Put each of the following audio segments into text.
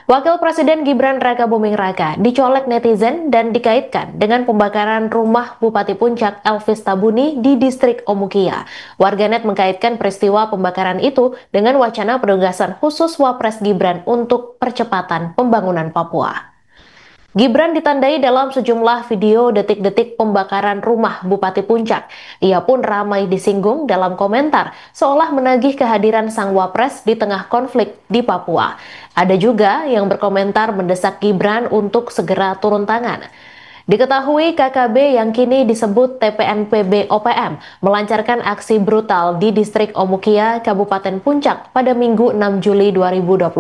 Wakil Presiden Gibran Rakabuming Raka dicolek netizen dan dikaitkan dengan pembakaran rumah Bupati Puncak Elvis Tabuni di distrik Omukia. Warganet mengkaitkan peristiwa pembakaran itu dengan wacana penugasan khusus Wapres Gibran untuk percepatan pembangunan Papua. Gibran ditandai dalam sejumlah video detik-detik pembakaran rumah Bupati Puncak. Ia pun ramai disinggung dalam komentar, seolah menagih kehadiran sang wapres di tengah konflik di Papua. Ada juga yang berkomentar mendesak Gibran untuk segera turun tangan. Diketahui KKB yang kini disebut TPNPB OPM melancarkan aksi brutal di distrik Omukia, Kabupaten Puncak pada Minggu 6 Juli 2025.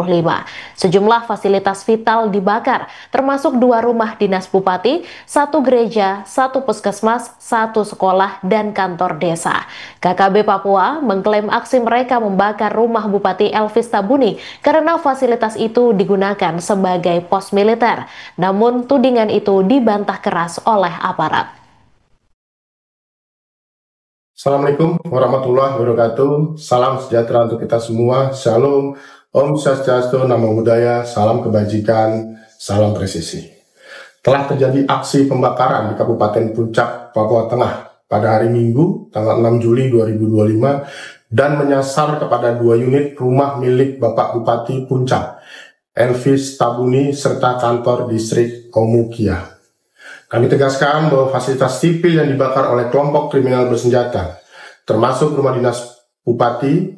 Sejumlah fasilitas vital dibakar, termasuk 2 rumah dinas bupati, 1 gereja, 1 puskesmas, 1 sekolah, dan kantor desa. KKB Papua mengklaim aksi mereka membakar rumah Bupati Elvis Tabuni karena fasilitas itu digunakan sebagai pos militer. Namun tudingan itu dibantah keras oleh aparat. Assalamualaikum warahmatullahi wabarakatuh. Salam sejahtera untuk kita semua. Shalom, Om Swastiastu, Namo Buddhaya, salam kebajikan, salam presisi. Telah terjadi aksi pembakaran di Kabupaten Puncak, Papua Tengah pada hari Minggu, tanggal 6 Juli 2025 dan menyasar kepada 2 unit rumah milik Bapak Bupati Puncak, Elvis Tabuni, serta kantor distrik Omukia. Kami tegaskan bahwa fasilitas sipil yang dibakar oleh kelompok kriminal bersenjata, termasuk rumah dinas bupati,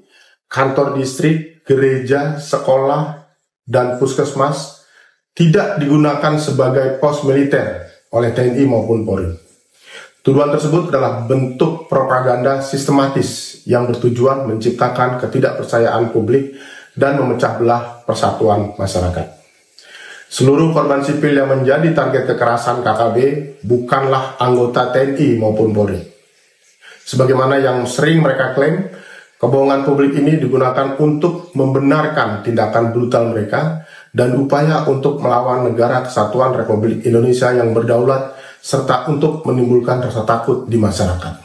kantor distrik, gereja, sekolah, dan puskesmas, tidak digunakan sebagai pos militer oleh TNI maupun Polri. Tuduhan tersebut adalah bentuk propaganda sistematis yang bertujuan menciptakan ketidakpercayaan publik dan memecah belah persatuan masyarakat. Seluruh korban sipil yang menjadi target kekerasan KKB bukanlah anggota TNI maupun Polri. Sebagaimana yang sering mereka klaim, kebohongan publik ini digunakan untuk membenarkan tindakan brutal mereka dan upaya untuk melawan negara kesatuan Republik Indonesia yang berdaulat serta untuk menimbulkan rasa takut di masyarakat.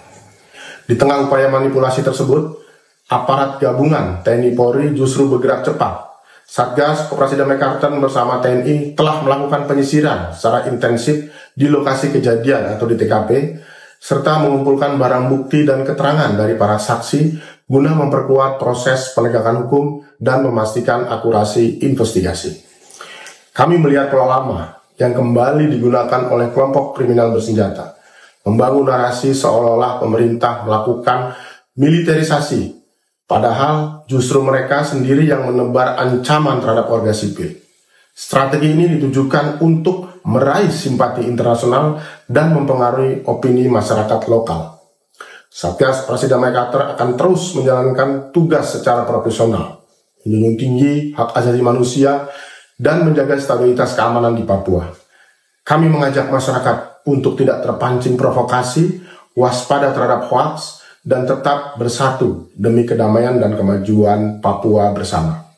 Di tengah upaya manipulasi tersebut, aparat gabungan TNI Polri justru bergerak cepat. Satgas Koperasi Damai Kartens bersama TNI telah melakukan penyisiran secara intensif di lokasi kejadian atau di TKP, serta mengumpulkan barang bukti dan keterangan dari para saksi guna memperkuat proses penegakan hukum dan memastikan akurasi investigasi. Kami melihat pola lama yang kembali digunakan oleh kelompok kriminal bersenjata, membangun narasi seolah-olah pemerintah melakukan militerisasi. Padahal justru mereka sendiri yang menebar ancaman terhadap warga sipil. Strategi ini ditujukan untuk meraih simpati internasional dan mempengaruhi opini masyarakat lokal. Satgas Operasi Damai Kartens akan terus menjalankan tugas secara profesional, menjunjung tinggi hak asasi manusia, dan menjaga stabilitas keamanan di Papua. Kami mengajak masyarakat untuk tidak terpancing provokasi, waspada terhadap hoaks, dan tetap bersatu demi kedamaian dan kemajuan Papua bersama.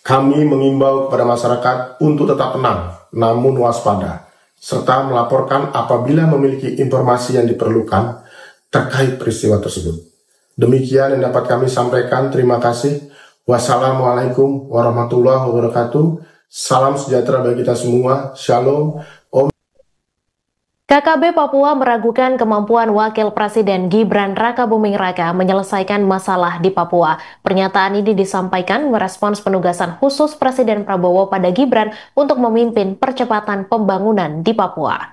Kami mengimbau kepada masyarakat untuk tetap tenang, namun waspada, serta melaporkan apabila memiliki informasi yang diperlukan terkait peristiwa tersebut. Demikian yang dapat kami sampaikan. Terima kasih. Wassalamualaikum warahmatullahi wabarakatuh. Salam sejahtera bagi kita semua. Shalom. KKB Papua meragukan kemampuan Wakil Presiden Gibran Rakabuming Raka menyelesaikan masalah di Papua. Pernyataan ini disampaikan merespons penugasan khusus Presiden Prabowo pada Gibran untuk memimpin percepatan pembangunan di Papua.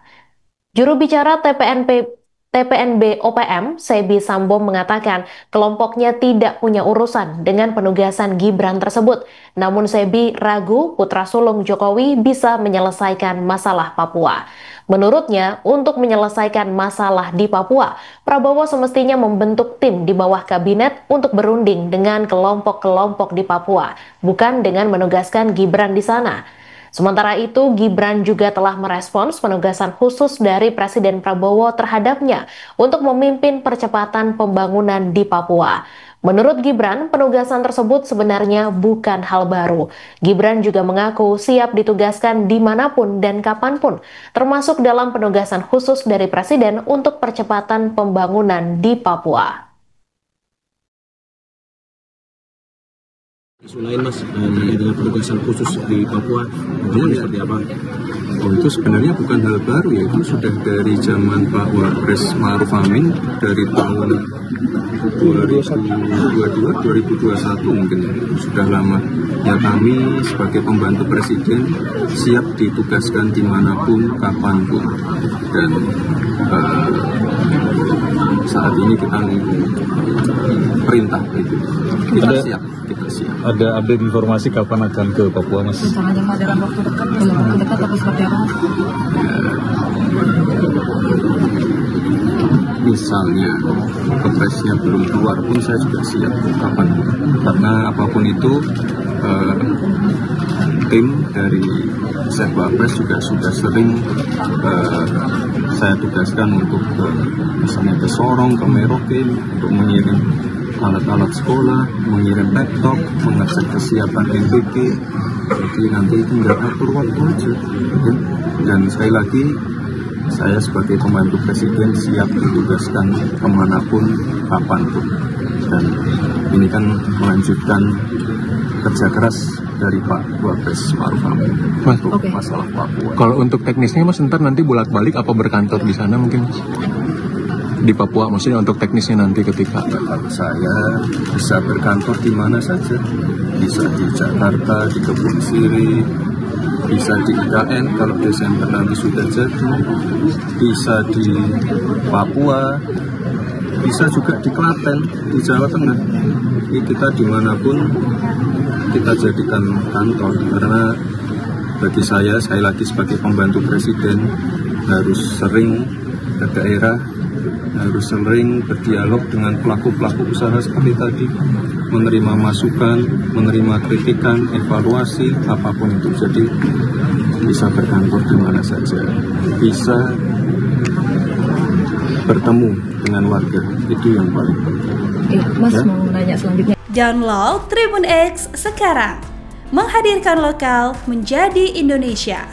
Juru bicara TPNB OPM, Sebi Sambo mengatakan kelompoknya tidak punya urusan dengan penugasan Gibran tersebut. Namun Sebi ragu putra sulung Jokowi bisa menyelesaikan masalah Papua. Menurutnya, untuk menyelesaikan masalah di Papua, Prabowo semestinya membentuk tim di bawah kabinet untuk berunding dengan kelompok-kelompok di Papua, bukan dengan menugaskan Gibran di sana. Sementara itu, Gibran juga telah merespons penugasan khusus dari Presiden Prabowo terhadapnya untuk memimpin percepatan pembangunan di Papua. Menurut Gibran, penugasan tersebut sebenarnya bukan hal baru. Gibran juga mengaku siap ditugaskan dimanapun dan kapanpun, termasuk dalam penugasan khusus dari Presiden untuk percepatan pembangunan di Papua. Lain Mas, dengan penugasan khusus di Papua, seperti apa? Oh, itu sebenarnya bukan hal baru ya, itu sudah dari zaman Pak Wapres Ma'ruf Amin dari tahun 2021 mungkin ya, sudah lama. Ya kami sebagai pembantu presiden siap ditugaskan dimanapun, kapanpun, dan saat ini kita perintah itu kita siap. Ada update informasi kapan akan ke Papua, Mas? Rencananya Pak dalam waktu dekat atau seperti apa? Misalnya kepresnya belum keluar pun saya juga siap kapan, karena apapun itu tim dari Chef Wapres juga sudah sering saya tugaskan untuk misalnya ke Sorong, ke Merauke untuk mengirim alat-alat sekolah, mengirim laptop, mengecek kesiapan NPK. Jadi nanti tinggal atur waktu aja ya. Dan sekali lagi saya sebagai pembantu presiden siap ditugaskan kemanapun, kapanpun. Dan ini kan melanjutkan kerja keras dari Pak Wapres Ma'ruf Amin untuk masalah Papua. Kalau untuk teknisnya Mas, ntar nanti bolak-balik apa berkantor di sana mungkin Mas? Di Papua, maksudnya untuk teknisnya nanti ketika saya bisa berkantor di mana saja, bisa di Jakarta, di Kebun Sirih, bisa di IKN kalau Desember nanti sudah jadi, bisa di Papua, bisa juga di Klaten, di Jawa Tengah. Ini kita dimanapun kita jadikan kantor, karena bagi saya sekali lagi sebagai pembantu presiden harus sering ke daerah, harus sering berdialog dengan pelaku-pelaku usaha seperti tadi, menerima masukan, menerima kritikan, evaluasi, apapun itu. Jadi bisa berkantor di mana saja, bisa bertemu dengan warga, itu yang paling penting. Mas mau nanya selanjutnya. Download Tribun X sekarang, menghadirkan lokal menjadi Indonesia.